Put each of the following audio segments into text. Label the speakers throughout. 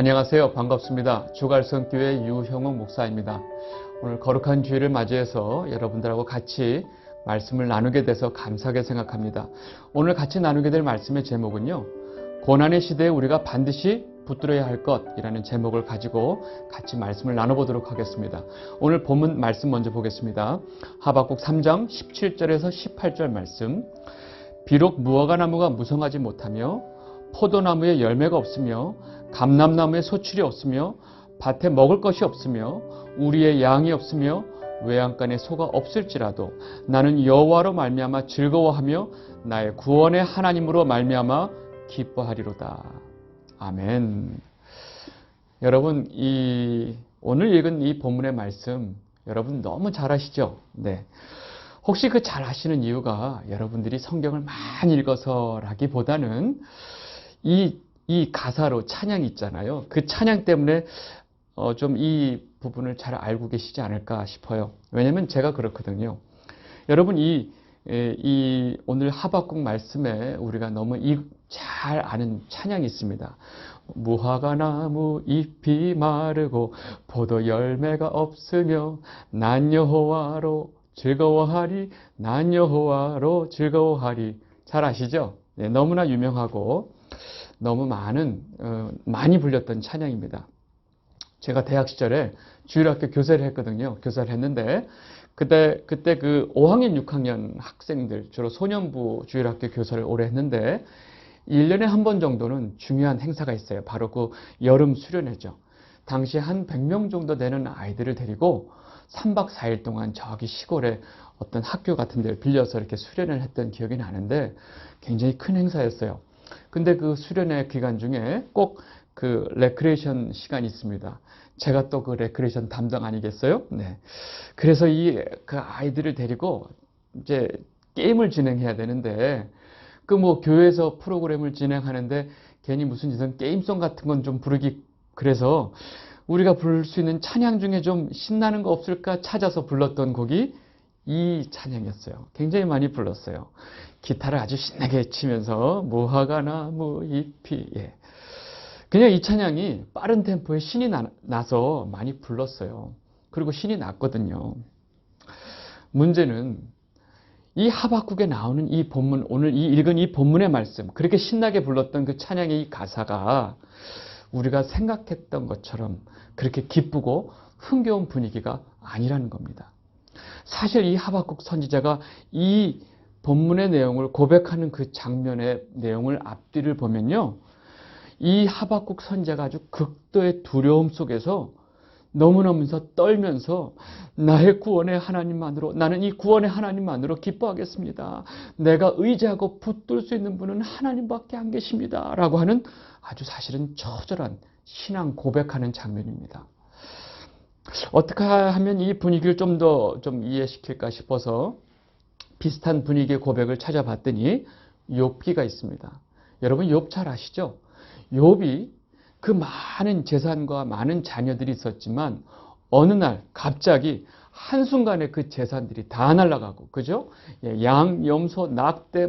Speaker 1: 안녕하세요. 반갑습니다. 주갈성교회 유형욱 목사입니다. 오늘 거룩한 주일을 맞이해서 여러분들하고 같이 말씀을 나누게 돼서 감사하게 생각합니다. 오늘 같이 나누게 될 말씀의 제목은요, 고난의 시대에 우리가 반드시 붙들어야 할 것이라는 제목을 가지고 같이 말씀을 나눠보도록 하겠습니다. 오늘 본문 말씀 먼저 보겠습니다. 하박국 3장 17절에서 18절 말씀. 비록 무화과나무가 무성하지 못하며 포도나무에 열매가 없으며 감람나무에 소출이 없으며 밭에 먹을 것이 없으며 우리의 양이 없으며 외양간에 소가 없을지라도 나는 여호와로 말미암아 즐거워하며 나의 구원의 하나님으로 말미암아 기뻐하리로다. 아멘. 여러분, 오늘 읽은 이 본문의 말씀 여러분 너무 잘 아시죠? 네. 혹시 그 잘 아시는 이유가 여러분들이 성경을 많이 읽어서라기보다는 이 가사로 찬양이 있잖아요. 그 찬양 때문에 좀 이 부분을 잘 알고 계시지 않을까 싶어요. 왜냐면 제가 그렇거든요. 여러분, 오늘 하박국 말씀에 우리가 너무 잘 아는 찬양이 있습니다. 무화과나무 잎이 마르고 포도 열매가 없으며 난 여호와로 즐거워하리, 난 여호와로 즐거워하리. 잘 아시죠? 네, 너무나 유명하고 너무 많이 불렸던 찬양입니다. 제가 대학 시절에 주일학교 교사를 했거든요. 교사를 했는데 그때 그 5학년, 6학년 학생들, 주로 소년부 주일학교 교사를 오래 했는데 1년에 한 번 정도는 중요한 행사가 있어요. 바로 그 여름 수련회죠. 당시 한 100명 정도 되는 아이들을 데리고 3박 4일 동안 저기 시골에 어떤 학교 같은 데를 빌려서 이렇게 수련을 했던 기억이 나는데 굉장히 큰 행사였어요. 근데 그 수련회 기간 중에 꼭 그 레크레이션 시간이 있습니다. 제가 또 그 레크레이션 담당 아니겠어요? 네. 그래서 그 아이들을 데리고 이제 게임을 진행해야 되는데 그 교회에서 프로그램을 진행하는데 괜히 무슨 이런 게임송 같은 건 좀 부르기 그래서 우리가 부를 수 있는 찬양 중에 좀 신나는 거 없을까 찾아서 불렀던 곡이 이 찬양이었어요. 굉장히 많이 불렀어요. 기타를 아주 신나게 치면서 무화과나무 잎이 그냥 이 찬양이 빠른 템포에 신이 나서 많이 불렀어요. 그리고 신이 났거든요. 문제는 이 하박국에 나오는 이 본문, 오늘 읽은 이 본문의 말씀, 그렇게 신나게 불렀던 그 찬양의 이 가사가 우리가 생각했던 것처럼 그렇게 기쁘고 흥겨운 분위기가 아니라는 겁니다. 사실 이 하박국 선지자가 이 본문의 내용을 고백하는 그 장면의 내용을 앞뒤를 보면요, 이 하박국 선지자가 아주 극도의 두려움 속에서 너무너무서 떨면서 나의 구원의 하나님만으로, 나는 이 구원의 하나님만으로 기뻐하겠습니다. 내가 의지하고 붙들 수 있는 분은 하나님밖에 안 계십니다. 라고 하는 아주 사실은 처절한 신앙 고백하는 장면입니다. 어떻게 하면 이 분위기를 좀 더 이해시킬까 싶어서 비슷한 분위기의 고백을 찾아봤더니 욥기가 있습니다. 여러분 욥 잘 아시죠? 욥이 그 많은 재산과 많은 자녀들이 있었지만 어느 날 갑자기 한순간에 그 재산들이 다 날아가고, 그죠? 양, 염소, 낙대,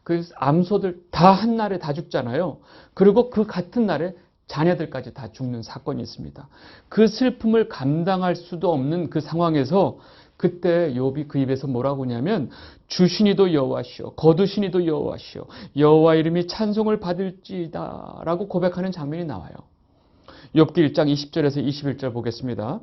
Speaker 1: 그 암소들 다 한날에 다 죽잖아요. 그리고 그 같은 날에 자녀들까지 다 죽는 사건이 있습니다. 그 슬픔을 감당할 수도 없는 그 상황에서 그때 욥이 그 입에서 뭐라고 하냐면 주신이도 여호와시오, 거두신이도 여호와시오, 여호와 이름이 찬송을 받을지이다 라고 고백하는 장면이 나와요. 욥기 1장 20절에서 21절 보겠습니다.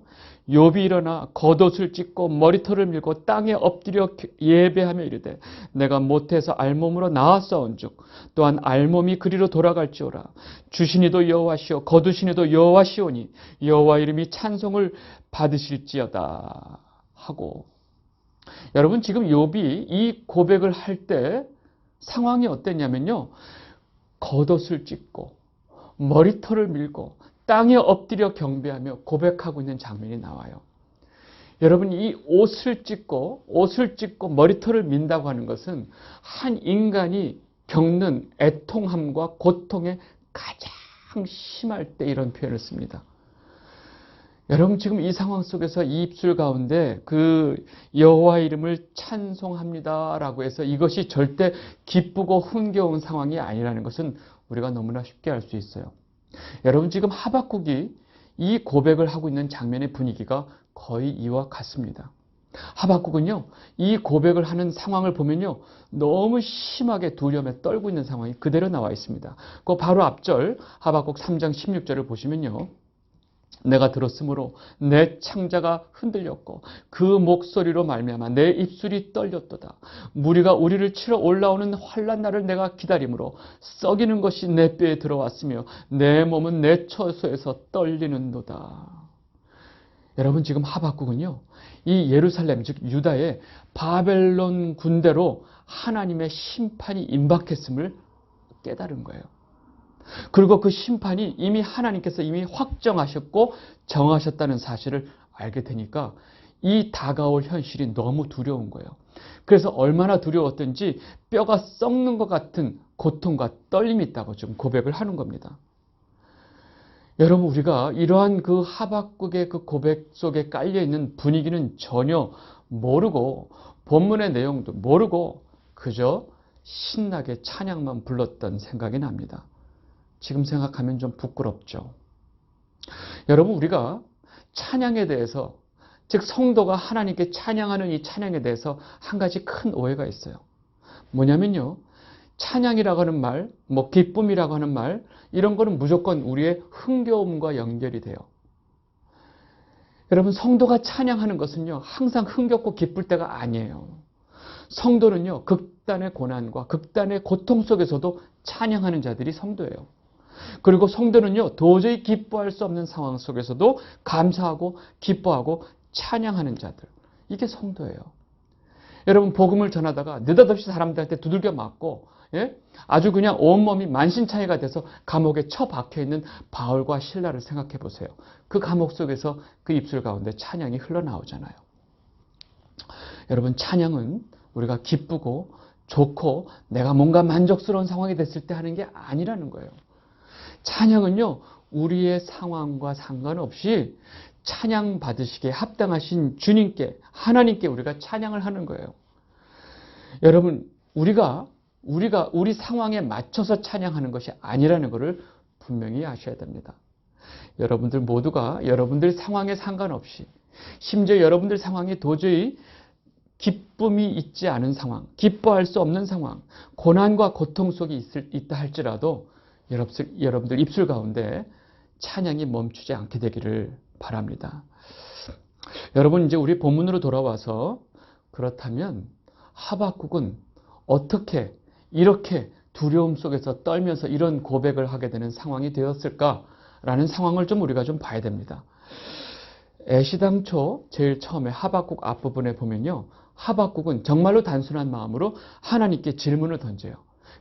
Speaker 1: 욥이 일어나 겉옷을 찢고 머리털을 밀고 땅에 엎드려 예배하며 이르되 내가 모태에서 알몸으로 나왔사온즉 또한 알몸이 그리로 돌아갈지어라. 주신이도 여호와시오, 거두신이도 여호와시오니 여호와 이름이 찬송을 받으실지어다 하고, 여러분 지금 욥이 이 고백을 할 때 상황이 어땠냐면요, 겉옷을 찢고 머리털을 밀고 땅에 엎드려 경배하며 고백하고 있는 장면이 나와요. 여러분 이 옷을 찢고 머리털을 민다고 하는 것은 한 인간이 겪는 애통함과 고통에 가장 심할 때 이런 표현을 씁니다. 여러분 지금 이 상황 속에서 이 입술 가운데 그 여호와 이름을 찬송합니다라고 해서 이것이 절대 기쁘고 흥겨운 상황이 아니라는 것은 우리가 너무나 쉽게 알 수 있어요. 여러분 지금 하박국이 이 고백을 하고 있는 장면의 분위기가 거의 이와 같습니다. 하박국은요, 이 고백을 하는 상황을 보면요, 너무 심하게 두려움에 떨고 있는 상황이 그대로 나와 있습니다. 그 바로 앞절 하박국 3장 16절을 보시면요, 내가 들었으므로 내 창자가 흔들렸고 그 목소리로 말미암아 내 입술이 떨렸도다. 무리가 우리를 치러 올라오는 환난 날을 내가 기다림으로 썩이는 것이 내 뼈에 들어왔으며 내 몸은 내 처소에서 떨리는도다. 여러분 지금 하박국은요, 이 예루살렘 즉 유다의 바벨론 군대로 하나님의 심판이 임박했음을 깨달은 거예요. 그리고 그 심판이 이미 하나님께서 이미 확정하셨고 정하셨다는 사실을 알게 되니까 이 다가올 현실이 너무 두려운 거예요. 그래서 얼마나 두려웠던지 뼈가 썩는 것 같은 고통과 떨림이 있다고 좀 고백을 하는 겁니다. 여러분 우리가 이러한 그 하박국의 그 고백 속에 깔려있는 분위기는 전혀 모르고 본문의 내용도 모르고 그저 신나게 찬양만 불렀던 생각이 납니다. 지금 생각하면 좀 부끄럽죠. 여러분 우리가 찬양에 대해서 즉 성도가 하나님께 찬양하는 이 찬양에 대해서 한 가지 큰 오해가 있어요. 뭐냐면요. 찬양이라고 하는 말, 기쁨이라고 하는 말 이런 거는 무조건 우리의 흥겨움과 연결이 돼요. 여러분 성도가 찬양하는 것은요. 항상 흥겹고 기쁠 때가 아니에요. 성도는요. 극단의 고난과 극단의 고통 속에서도 찬양하는 자들이 성도예요. 그리고 성도는요, 도저히 기뻐할 수 없는 상황 속에서도 감사하고 기뻐하고 찬양하는 자들. 이게 성도예요. 여러분, 복음을 전하다가 느닷없이 사람들한테 두들겨 맞고, 아주 그냥 온몸이 만신창이가 돼서 감옥에 처박혀 있는 바울과 실라를 생각해 보세요. 그 감옥 속에서 그 입술 가운데 찬양이 흘러나오잖아요. 여러분, 찬양은 우리가 기쁘고 좋고 내가 뭔가 만족스러운 상황이 됐을 때 하는 게 아니라는 거예요. 찬양은요, 우리의 상황과 상관없이 찬양 받으시기에 합당하신 주님께, 하나님께 우리가 찬양을 하는 거예요. 여러분, 우리가 우리 상황에 맞춰서 찬양하는 것이 아니라는 것을 분명히 아셔야 됩니다. 여러분들 모두가 여러분들 상황에 상관없이, 심지어 여러분들 상황이 도저히 기쁨이 있지 않은 상황, 기뻐할 수 없는 상황, 고난과 고통 속에 있다 할지라도 여러분들 입술 가운데 찬양이 멈추지 않게 되기를 바랍니다. 여러분 이제 우리 본문으로 돌아와서 그렇다면 하박국은 어떻게 이렇게 두려움 속에서 떨면서 이런 고백을 하게 되는 상황이 되었을까라는 상황을 좀 우리가 좀 봐야 됩니다. 애시당초 제일 처음에 하박국 앞부분에 보면요. 하박국은 정말로 단순한 마음으로 하나님께 질문을 던져요.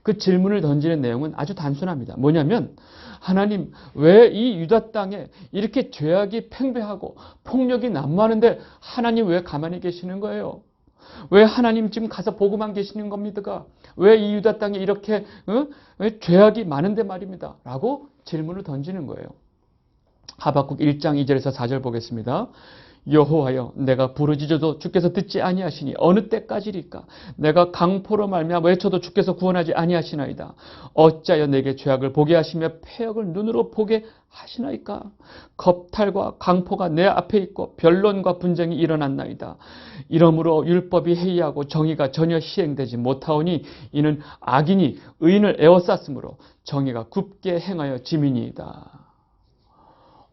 Speaker 1: 그 질문을 던지는 내용은 아주 단순합니다. 뭐냐면 하나님 왜 이 유다 땅에 이렇게 죄악이 팽배하고 폭력이 난무하는데 하나님 왜 가만히 계시는 거예요? 왜 하나님 지금 가서 보고만 계시는 겁니까? 왜 이 유다 땅에 이렇게 왜 죄악이 많은데 말입니다. 라고 질문을 던지는 거예요. 하박국 1장 2절에서 4절 보겠습니다. 여호와여 내가 부르짖어도 주께서 듣지 아니하시니 어느 때까지리까? 내가 강포로 말미암아 외쳐도 주께서 구원하지 아니하시나이다. 어찌하여 내게 죄악을 보게 하시며 패역을 눈으로 보게 하시나이까? 겁탈과 강포가 내 앞에 있고 변론과 분쟁이 일어났나이다. 이러므로 율법이 해이하고 정의가 전혀 시행되지 못하오니 이는 악인이 의인을 에워쌌으므로 정의가 굽게 행하여 지민이이다.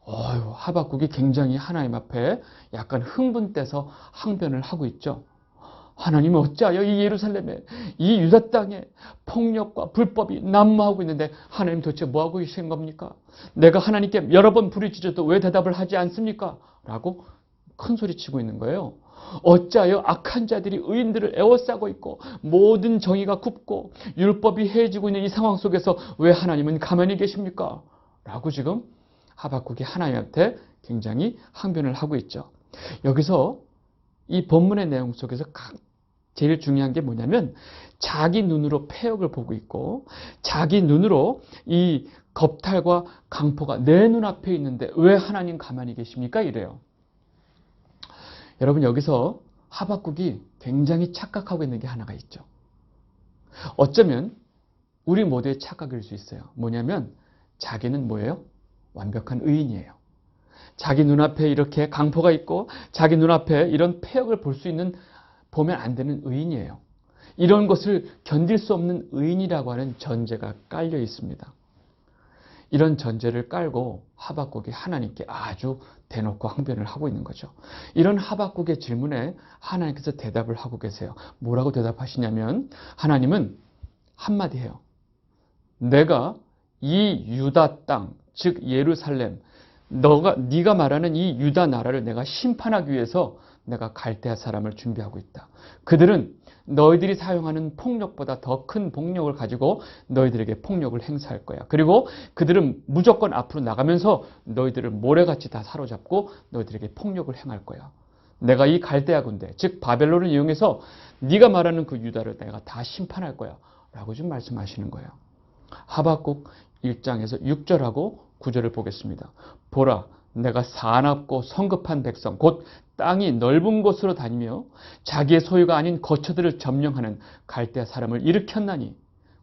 Speaker 1: 하박국이 굉장히 하나님 앞에 약간 흥분돼서 항변을 하고 있죠. 하나님은 어찌하여 이 예루살렘에 이 유다 땅에 폭력과 불법이 난무하고 있는데 하나님 도대체 뭐하고 계신 겁니까? 내가 하나님께 여러 번 부르짖어도 왜 대답을 하지 않습니까? 라고 큰 소리치고 있는 거예요. 어찌하여 악한 자들이 의인들을 에워싸고 있고 모든 정의가 굽고 율법이 해지고 있는 이 상황 속에서 왜 하나님은 가만히 계십니까? 라고 지금 하박국이 하나님한테 굉장히 항변을 하고 있죠. 여기서 이 본문의 내용 속에서 제일 중요한 게 뭐냐면 자기 눈으로 패역을 보고 있고 자기 눈으로 이 겁탈과 강포가 내 눈앞에 있는데 왜 하나님 가만히 계십니까? 이래요. 여러분 여기서 하박국이 굉장히 착각하고 있는 게 하나가 있죠. 어쩌면 우리 모두의 착각일 수 있어요. 뭐냐면 자기는 뭐예요? 완벽한 의인이에요. 자기 눈앞에 이렇게 강포가 있고 자기 눈앞에 이런 폐역을 볼 수 있는, 보면 안 되는 의인이에요. 이런 것을 견딜 수 없는 의인이라고 하는 전제가 깔려 있습니다. 이런 전제를 깔고 하박국이 하나님께 아주 대놓고 항변을 하고 있는 거죠. 이런 하박국의 질문에 하나님께서 대답을 하고 계세요. 뭐라고 대답하시냐면 하나님은 한마디 해요. 내가 이 유다 땅, 즉 예루살렘, 네가 말하는 이 유다 나라를 내가 심판하기 위해서 내가 갈대아 사람을 준비하고 있다. 그들은 너희들이 사용하는 폭력보다 더 큰 폭력을 가지고 너희들에게 폭력을 행사할 거야. 그리고 그들은 무조건 앞으로 나가면서 너희들을 모래같이 다 사로잡고 너희들에게 폭력을 행할 거야. 내가 이 갈대아 군대, 즉 바벨론을 이용해서 네가 말하는 그 유다를 내가 다 심판할 거야. 라고 좀 말씀하시는 거예요. 하박국 1장에서 6절하고 9절을 보겠습니다. 보라, 내가 사납고 성급한 백성, 곧 땅이 넓은 곳으로 다니며 자기의 소유가 아닌 거처들을 점령하는 갈대아 사람을 일으켰나니.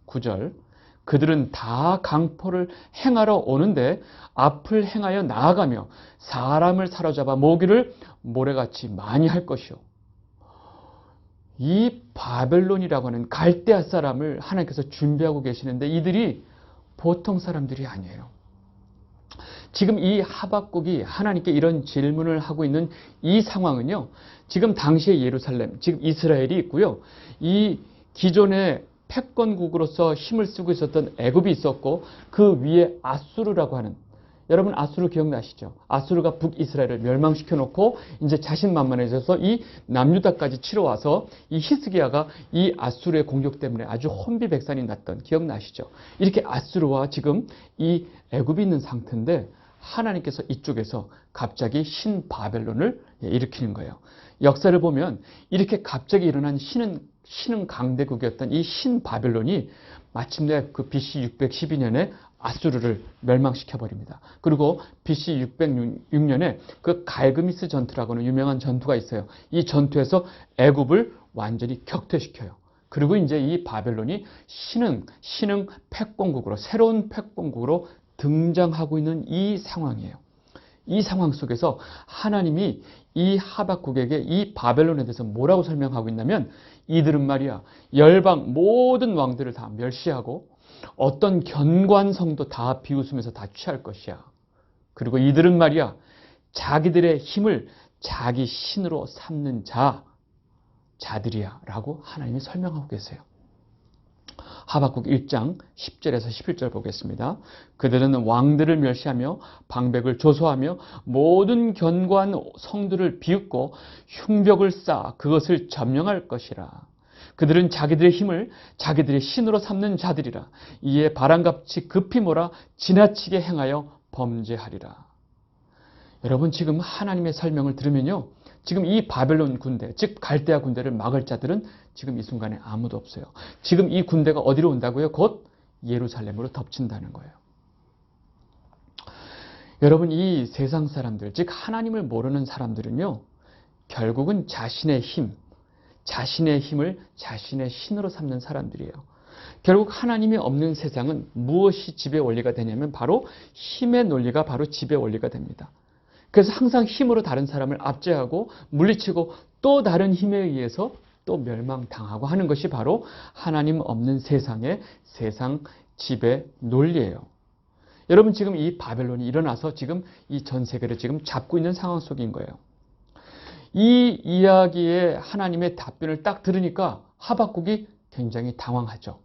Speaker 1: 9절, 그들은 다 강포를 행하러 오는데 앞을 행하여 나아가며 사람을 사로잡아 모기를 모래같이 많이 할 것이요. 이 바벨론이라고 하는 갈대아 사람을 하나님께서 준비하고 계시는데 이들이 보통 사람들이 아니에요. 지금 이 하박국이 하나님께 이런 질문을 하고 있는 이 상황은요, 지금 당시의 예루살렘, 즉 이스라엘이 있고요, 이 기존의 패권국으로서 힘을 쓰고 있었던 애굽이 있었고 그 위에 아수르라고 하는, 여러분 아수르 기억나시죠? 아수르가 북이스라엘을 멸망시켜 놓고 이제 자신만만해져서 이 남유다까지 치러 와서 이 히스기야가 이 아수르의 공격 때문에 아주 혼비백산이 났던, 기억나시죠? 이렇게 아수르와 지금 이 애굽이 있는 상태인데 하나님께서 이쪽에서 갑자기 신바벨론을 일으키는 거예요. 역사를 보면 이렇게 갑자기 일어난 신흥 강대국이었던 이 신바벨론이 마침내 그 BC 612년에 아수르를 멸망시켜버립니다. 그리고 BC 606년에 그 갈그미스 전투라고 하는 유명한 전투가 있어요. 이 전투에서 애굽을 완전히 격퇴시켜요. 그리고 이제 이 바벨론이 신흥 패권국으로, 새로운 패권국으로 등장하고 있는 이 상황이에요. 이 상황 속에서 하나님이 이 하박국에게 이 바벨론에 대해서 뭐라고 설명하고 있냐면, 이들은 말이야 열방 모든 왕들을 다 멸시하고 어떤 견관성도 다 비웃으면서 다 취할 것이야. 그리고 이들은 말이야 자기들의 힘을 자기 신으로 삼는 자들이야 라고 하나님이 설명하고 계세요. 하박국 1장 10절에서 11절 보겠습니다. 그들은 왕들을 멸시하며 방백을 조소하며 모든 견고한 성들을 비웃고 흉벽을 쌓아 그것을 점령할 것이라. 그들은 자기들의 힘을 자기들의 신으로 삼는 자들이라. 이에 바람같이 급히 몰아 지나치게 행하여 범죄하리라. 여러분 지금 하나님의 설명을 들으면요, 지금 이 바벨론 군대, 즉 갈대아 군대를 막을 자들은 지금 이 순간에 아무도 없어요. 지금 이 군대가 어디로 온다고요? 곧 예루살렘으로 덮친다는 거예요. 여러분 이 세상 사람들, 즉 하나님을 모르는 사람들은요, 결국은 자신의 힘을 자신의 신으로 삼는 사람들이에요. 결국 하나님이 없는 세상은 무엇이 지배 원리가 되냐면 바로 힘의 논리가 바로 지배 원리가 됩니다. 그래서 항상 힘으로 다른 사람을 압제하고 물리치고 또 다른 힘에 의해서 또 멸망당하고 하는 것이 바로 하나님 없는 세상의 세상 지배 논리예요. 여러분 지금 이 바벨론이 일어나서 지금 이 전 세계를 지금 잡고 있는 상황 속인 거예요. 이 이야기에 하나님의 답변을 딱 들으니까 하박국이 굉장히 당황하죠.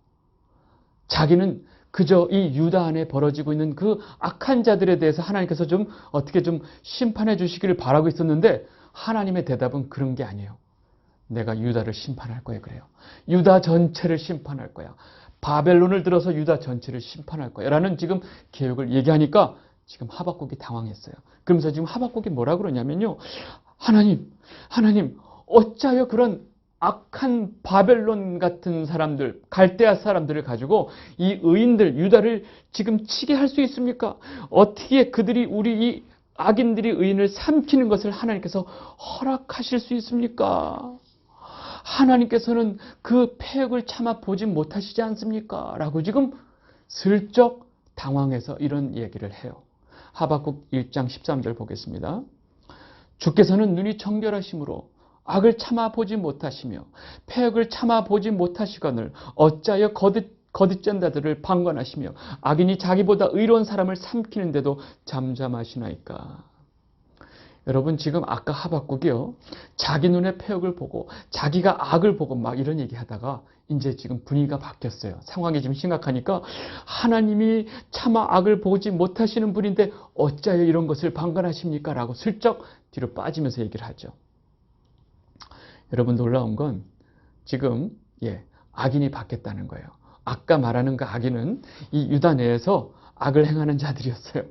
Speaker 1: 자기는 그저 이 유다 안에 벌어지고 있는 그 악한 자들에 대해서 하나님께서 좀 어떻게 좀 심판해 주시기를 바라고 있었는데 하나님의 대답은 그런 게 아니에요. 내가 유다를 심판할 거야 그래요. 유다 전체를 심판할 거야. 바벨론을 들어서 유다 전체를 심판할 거야 라는 지금 계획을 얘기하니까 지금 하박국이 당황했어요. 그러면서 지금 하박국이 뭐라 그러냐면요, 하나님 어찌하여 그런 악한 바벨론 같은 사람들, 갈대아 사람들을 가지고 이 의인들 유다를 지금 치게 할 수 있습니까? 어떻게 그들이 우리 이 악인들이 의인을 삼키는 것을 하나님께서 허락하실 수 있습니까? 하나님께서는 그 폐역을 참아 보지 못하시지 않습니까? 라고 지금 슬쩍 당황해서 이런 얘기를 해요. 하박국 1장 13절 보겠습니다. 주께서는 눈이 정결하심으로 악을 참아보지 못하시며 패역을 참아보지 못하시거늘 어찌하여 거짓된 자들을 방관하시며 악인이 자기보다 의로운 사람을 삼키는데도 잠잠하시나이까. 여러분, 지금 아까 하박국이요, 자기 눈에 패역을 보고 자기가 악을 보고 막 이런 얘기하다가 이제 지금 분위기가 바뀌었어요. 상황이 지금 심각하니까 하나님이 차마 악을 보지 못하시는 분인데 어찌하여 이런 것을 방관하십니까? 라고 슬쩍 뒤로 빠지면서 얘기를 하죠. 여러분, 놀라운 건 지금 악인이 바뀌었다는 거예요. 아까 말하는 그 악인은 이 유다 내에서 악을 행하는 자들이었어요.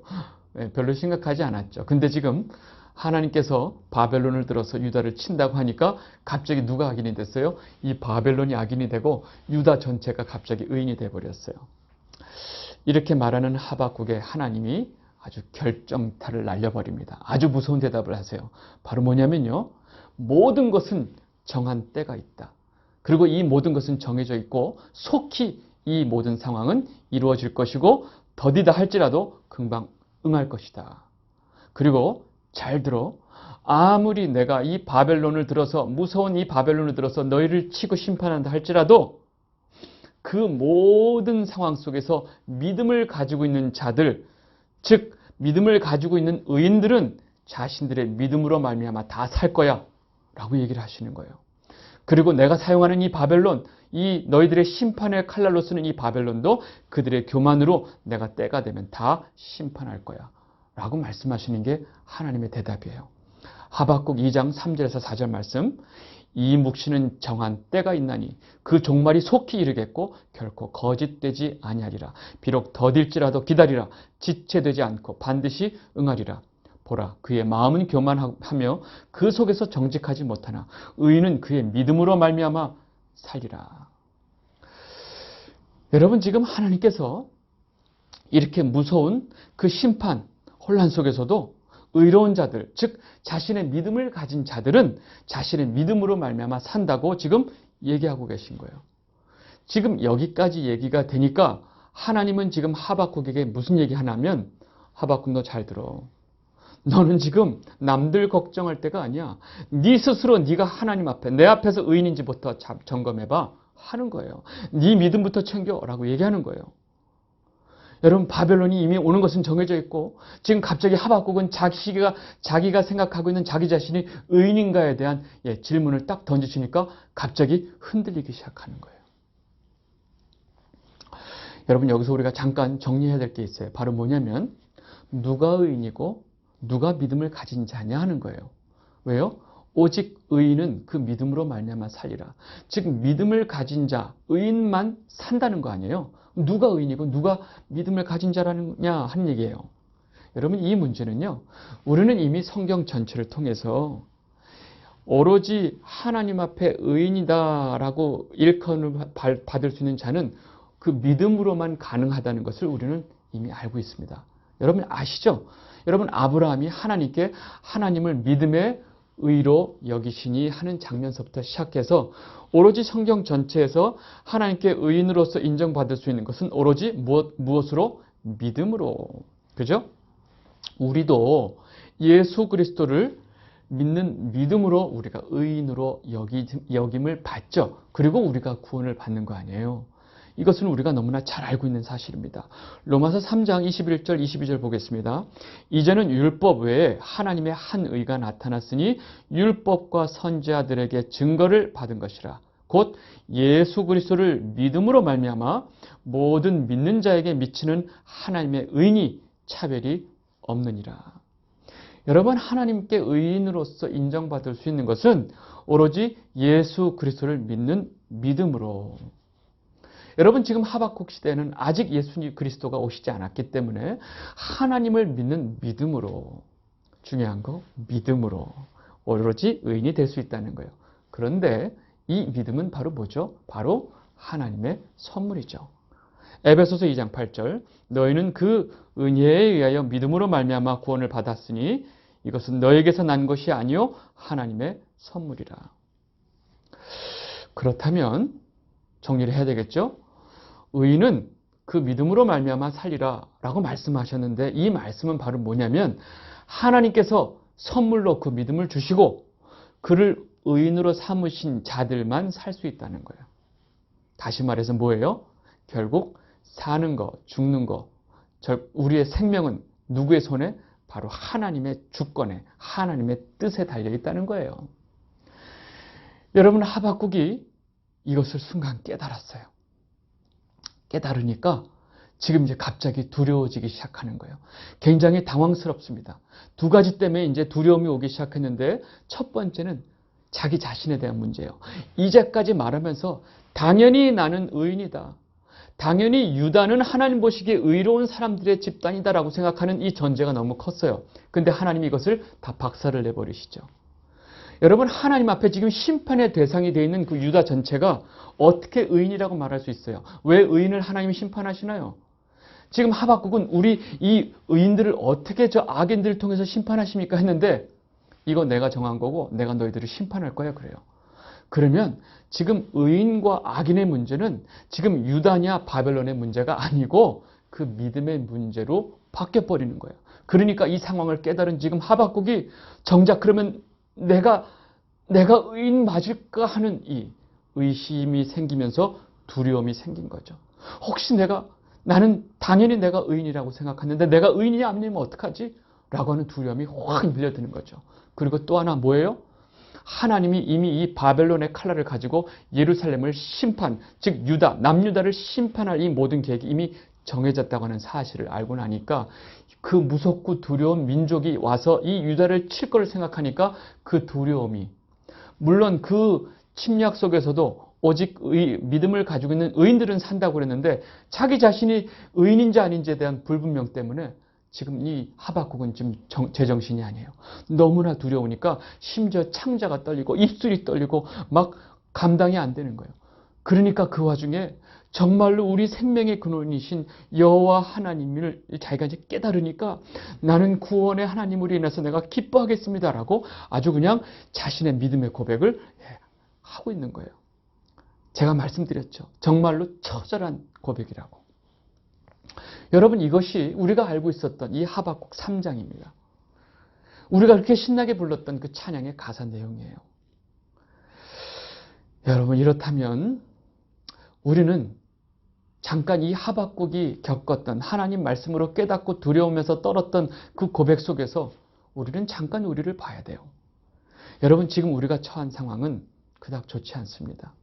Speaker 1: 별로 심각하지 않았죠. 근데 지금 하나님께서 바벨론을 들어서 유다를 친다고 하니까 갑자기 누가 악인이 됐어요? 이 바벨론이 악인이 되고 유다 전체가 갑자기 의인이 돼버렸어요. 이렇게 말하는 하박국에 하나님이 아주 결정타를 날려버립니다. 아주 무서운 대답을 하세요. 바로 뭐냐면요, 모든 것은 정한 때가 있다. 그리고 이 모든 것은 정해져 있고 속히 이 모든 상황은 이루어질 것이고 더디다 할지라도 금방 응할 것이다. 그리고 잘 들어, 아무리 내가 이 바벨론을 들어서, 무서운 이 바벨론을 들어서 너희를 치고 심판한다 할지라도 그 모든 상황 속에서 믿음을 가지고 있는 자들, 즉 믿음을 가지고 있는 의인들은 자신들의 믿음으로 말미암아 다 살 거야 라고 얘기를 하시는 거예요. 그리고 내가 사용하는 이 바벨론, 이 너희들의 심판의 칼날로 쓰는 이 바벨론도 그들의 교만으로 내가 때가 되면 다 심판할 거야 라고 말씀하시는 게 하나님의 대답이에요. 하박국 2장 3절에서 4절 말씀, 이 묵시는 정한 때가 있나니 그 종말이 속히 이르겠고 결코 거짓되지 아니하리라. 비록 더딜지라도 기다리라. 지체되지 않고 반드시 응하리라. 보라, 그의 마음은 교만하며 그 속에서 정직하지 못하나 의인은 그의 믿음으로 말미암아 살리라. 여러분, 지금 하나님께서 이렇게 무서운 그 심판, 혼란 속에서도 의로운 자들, 즉 자신의 믿음을 가진 자들은 자신의 믿음으로 말미암아 산다고 지금 얘기하고 계신 거예요. 지금 여기까지 얘기가 되니까 하나님은 지금 하박국에게 무슨 얘기 하냐면, 하박국 너 잘 들어. 너는 지금 남들 걱정할 때가 아니야. 네 스스로 네가 하나님 앞에, 내 앞에서 의인인지부터 점검해봐 하는 거예요. 네 믿음부터 챙겨라고 얘기하는 거예요. 여러분, 바벨론이 이미 오는 것은 정해져 있고 지금 갑자기 하박국은 자기가 생각하고 있는 자기 자신이 의인인가에 대한 질문을 딱 던지시니까 갑자기 흔들리기 시작하는 거예요. 여러분, 여기서 우리가 잠깐 정리해야 될 게 있어요. 바로 뭐냐면 누가 의인이고 누가 믿음을 가진 자냐 하는 거예요. 왜요? 오직 의인은 그 믿음으로 말미암아 살리라. 즉 믿음을 가진 자, 의인만 산다는 거 아니에요. 누가 의인이고 누가 믿음을 가진 자라느냐 하는 얘기예요. 여러분, 이 문제는요, 우리는 이미 성경 전체를 통해서 오로지 하나님 앞에 의인이다라고 일컬음을 받을 수 있는 자는 그 믿음으로만 가능하다는 것을 우리는 이미 알고 있습니다. 여러분 아시죠? 여러분, 아브라함이 하나님께 하나님을 믿음의 의로 여기시니 하는 장면서부터 시작해서 오로지 성경 전체에서 하나님께 의인으로서 인정받을 수 있는 것은 오로지 무엇으로? 믿음으로. 그죠? 우리도 예수 그리스도를 믿는 믿음으로 우리가 의인으로 여김을 받죠. 그리고 우리가 구원을 받는 거 아니에요. 이것은 우리가 너무나 잘 알고 있는 사실입니다. 로마서 3장 21절 22절 보겠습니다. 이제는 율법 외에 하나님의 한 의가 나타났으니 율법과 선지자들에게 증거를 받은 것이라. 곧 예수 그리스도를 믿음으로 말미암아 모든 믿는 자에게 미치는 하나님의 의인이 차별이 없느니라. 여러분, 하나님께 의인으로서 인정받을 수 있는 것은 오로지 예수 그리스도를 믿는 믿음으로. 여러분, 지금 하박국 시대에는 아직 예수 그리스도가 오시지 않았기 때문에 하나님을 믿는 믿음으로, 중요한 거 믿음으로 오로지 의인이 될 수 있다는 거예요. 그런데 이 믿음은 바로 뭐죠? 바로 하나님의 선물이죠. 에베소서 2장 8절, 너희는 그 은혜에 의하여 믿음으로 말미암아 구원을 받았으니 이것은 너에게서 난 것이 아니요 하나님의 선물이라. 그렇다면 정리를 해야 되겠죠? 의인은 그 믿음으로 말미암아 살리라 라고 말씀하셨는데, 이 말씀은 바로 뭐냐면 하나님께서 선물로 그 믿음을 주시고 그를 의인으로 삼으신 자들만 살 수 있다는 거예요. 다시 말해서 뭐예요? 결국 사는 거, 죽는 거, 우리의 생명은 누구의 손에? 바로 하나님의 주권에, 하나님의 뜻에 달려 있다는 거예요. 여러분, 하박국이 이것을 순간 깨달았어요. 깨달으니까 지금 이제 갑자기 두려워지기 시작하는 거예요. 굉장히 당황스럽습니다. 두 가지 때문에 이제 두려움이 오기 시작했는데, 첫 번째는 자기 자신에 대한 문제예요. 이제까지 말하면서 당연히 나는 의인이다, 당연히 유다는 하나님 보시기에 의로운 사람들의 집단이다라고 생각하는 이 전제가 너무 컸어요. 근데 하나님이 이것을 다 박살을 내버리시죠. 여러분, 하나님 앞에 지금 심판의 대상이 되어 있는 그 유다 전체가 어떻게 의인이라고 말할 수 있어요? 왜 의인을 하나님이 심판하시나요? 지금 하박국은 우리 이 의인들을 어떻게 저 악인들을 통해서 심판하십니까? 했는데, 이거 내가 정한 거고 내가 너희들을 심판할 거야 그래요. 그러면 지금 의인과 악인의 문제는 지금 유다냐 바벨론의 문제가 아니고 그 믿음의 문제로 바뀌어버리는 거예요. 그러니까 이 상황을 깨달은 지금 하박국이 정작 그러면 내가 의인 맞을까 하는 이 의심이 생기면서 두려움이 생긴 거죠. 혹시 나는 당연히 내가 의인이라고 생각했는데 내가 의인이 아니면 어떡하지? 라고 하는 두려움이 확 밀려드는 거죠. 그리고 또 하나 뭐예요? 하나님이 이미 이 바벨론의 칼날을 가지고 예루살렘을 심판, 즉 유다, 남유다를 심판할 이 모든 계획이 이미 정해졌다고 하는 사실을 알고 나니까 그 무섭고 두려운 민족이 와서 이 유다를 칠 걸 생각하니까 그 두려움이, 물론 그 침략 속에서도 오직 믿음을 가지고 있는 의인들은 산다고 그랬는데 자기 자신이 의인인지 아닌지에 대한 불분명 때문에 지금 이 하박국은 지금 제정신이 아니에요. 너무나 두려우니까 심지어 창자가 떨리고 입술이 떨리고 막 감당이 안 되는 거예요. 그러니까 그 와중에 정말로 우리 생명의 근원이신 여호와 하나님을 자기가 이제 깨달으니까 나는 구원의 하나님으로 인해서 내가 기뻐하겠습니다라고 아주 그냥 자신의 믿음의 고백을 하고 있는 거예요. 제가 말씀드렸죠. 정말로 처절한 고백이라고. 여러분, 이것이 우리가 알고 있었던 이 하박국 3장입니다. 우리가 그렇게 신나게 불렀던 그 찬양의 가사 내용이에요. 여러분, 이렇다면 우리는 잠깐 이 하박국이 겪었던 하나님 말씀으로 깨닫고 두려우면서 떨었던 그 고백 속에서 우리는 잠깐 우리를 봐야 돼요. 여러분, 지금 우리가 처한 상황은 그닥 좋지 않습니다.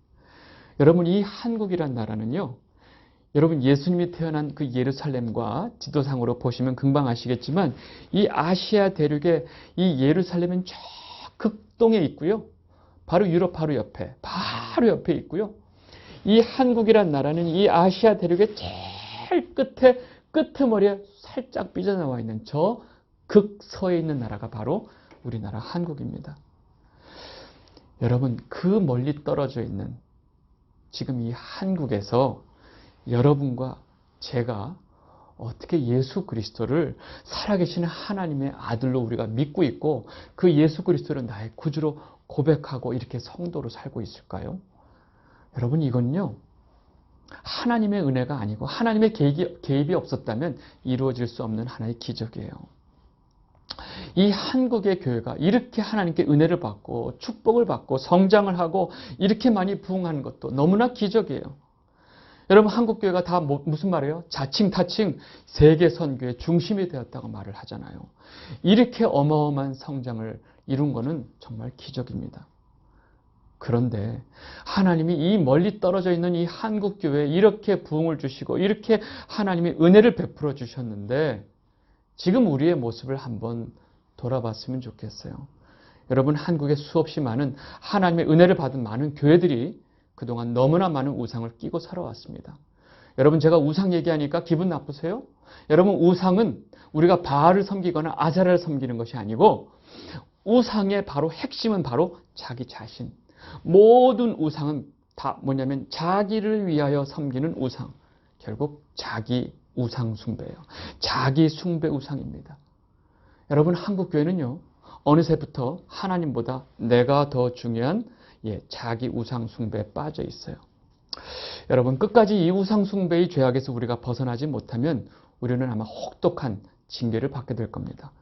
Speaker 1: 여러분, 이 한국이란 나라는요, 여러분 예수님이 태어난 그 예루살렘과 지도상으로 보시면 금방 아시겠지만 이 아시아 대륙의 이 예루살렘은 저 극동에 있고요. 바로 유럽 바로 옆에 있고요. 이 한국이란 나라는 이 아시아 대륙의 제일 끄트머리에 살짝 삐져나와 있는 저 극서에 있는 나라가 바로 우리나라 한국입니다. 여러분, 그 멀리 떨어져 있는 지금 이 한국에서 여러분과 제가 어떻게 예수 그리스도를 살아계시는 하나님의 아들로 우리가 믿고 있고 그 예수 그리스도를 나의 구주로 고백하고 이렇게 성도로 살고 있을까요? 여러분, 이건요, 하나님의 은혜가 아니고 하나님의 개입이 없었다면 이루어질 수 없는 하나의 기적이에요. 이 한국의 교회가 이렇게 하나님께 은혜를 받고 축복을 받고 성장을 하고 이렇게 많이 부흥하는 것도 너무나 기적이에요. 여러분, 한국교회가 다 무슨 말이에요? 자칭 타칭 세계 선교의 중심이 되었다고 말을 하잖아요. 이렇게 어마어마한 성장을 이룬 것은 정말 기적입니다. 그런데 하나님이 이 멀리 떨어져 있는 이 한국교회에 이렇게 부흥을 주시고 이렇게 하나님의 은혜를 베풀어 주셨는데 지금 우리의 모습을 한번 돌아봤으면 좋겠어요. 여러분, 한국에 수없이 많은 하나님의 은혜를 받은 많은 교회들이 그동안 너무나 많은 우상을 끼고 살아왔습니다. 여러분, 제가 우상 얘기하니까 기분 나쁘세요? 여러분, 우상은 우리가 바알을 섬기거나 아세라를 섬기는 것이 아니고 우상의 바로 핵심은 바로 자기 자신. 모든 우상은 다 뭐냐면 자기를 위하여 섬기는 우상. 결국 자기 우상 숭배예요. 자기 숭배 우상입니다. 여러분, 한국교회는요, 어느새부터 하나님보다 내가 더 중요한 자기 우상 숭배에 빠져 있어요. 여러분, 끝까지 이 우상숭배의 죄악에서 우리가 벗어나지 못하면 우리는 아마 혹독한 징계를 받게 될 겁니다.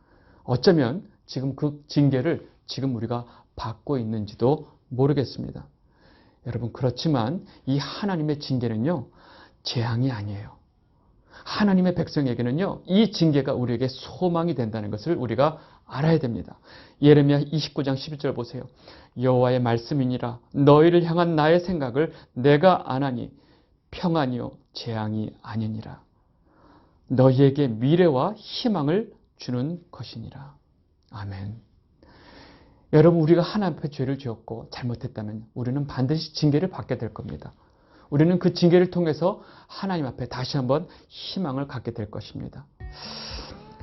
Speaker 1: 어쩌면 지금 그 징계를 지금 우리가 받고 있는지도 모르겠습니다. 여러분, 그렇지만 이 하나님의 징계는요, 재앙이 아니에요. 하나님의 백성에게는요, 이 징계가 우리에게 소망이 된다는 것을 우리가 알아야 됩니다. 예레미야 29장 11절 보세요. 여호와의 말씀이니라 너희를 향한 나의 생각을 내가 아나니 평안이요 재앙이 아니니라. 너희에게 미래와 희망을 주는 것이니라. 아멘. 여러분, 우리가 하나님 앞에 죄를 지었고 잘못했다면 우리는 반드시 징계를 받게 될 겁니다. 우리는 그 징계를 통해서 하나님 앞에 다시 한번 희망을 갖게 될 것입니다.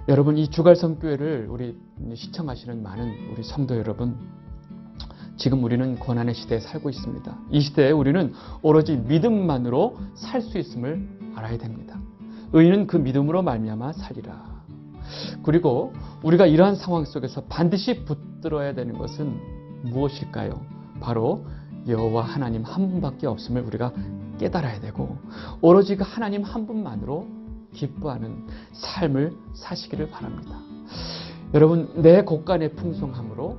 Speaker 1: 여러분, 이 주갈성교회를 우리 시청하시는 많은 우리 성도 여러분, 지금 우리는 고난의 시대에 살고 있습니다. 이 시대에 우리는 오로지 믿음만으로 살 수 있음을 알아야 됩니다. 의인은 그 믿음으로 말미암아 살리라. 그리고 우리가 이러한 상황 속에서 반드시 붙들어야 되는 것은 무엇일까요? 바로 여호와 하나님 한 분밖에 없음을 우리가 깨달아야 되고 오로지 그 하나님 한 분만으로 기뻐하는 삶을 사시기를 바랍니다. 여러분, 내 곳간의 풍성함으로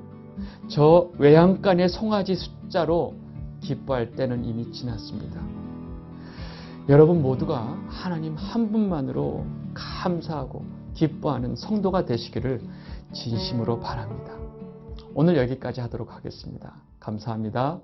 Speaker 1: 저 외양간의 송아지 숫자로 기뻐할 때는 이미 지났습니다. 여러분 모두가 하나님 한 분만으로 감사하고 기뻐하는 성도가 되시기를 진심으로 바랍니다. 오늘 여기까지 하도록 하겠습니다. 감사합니다.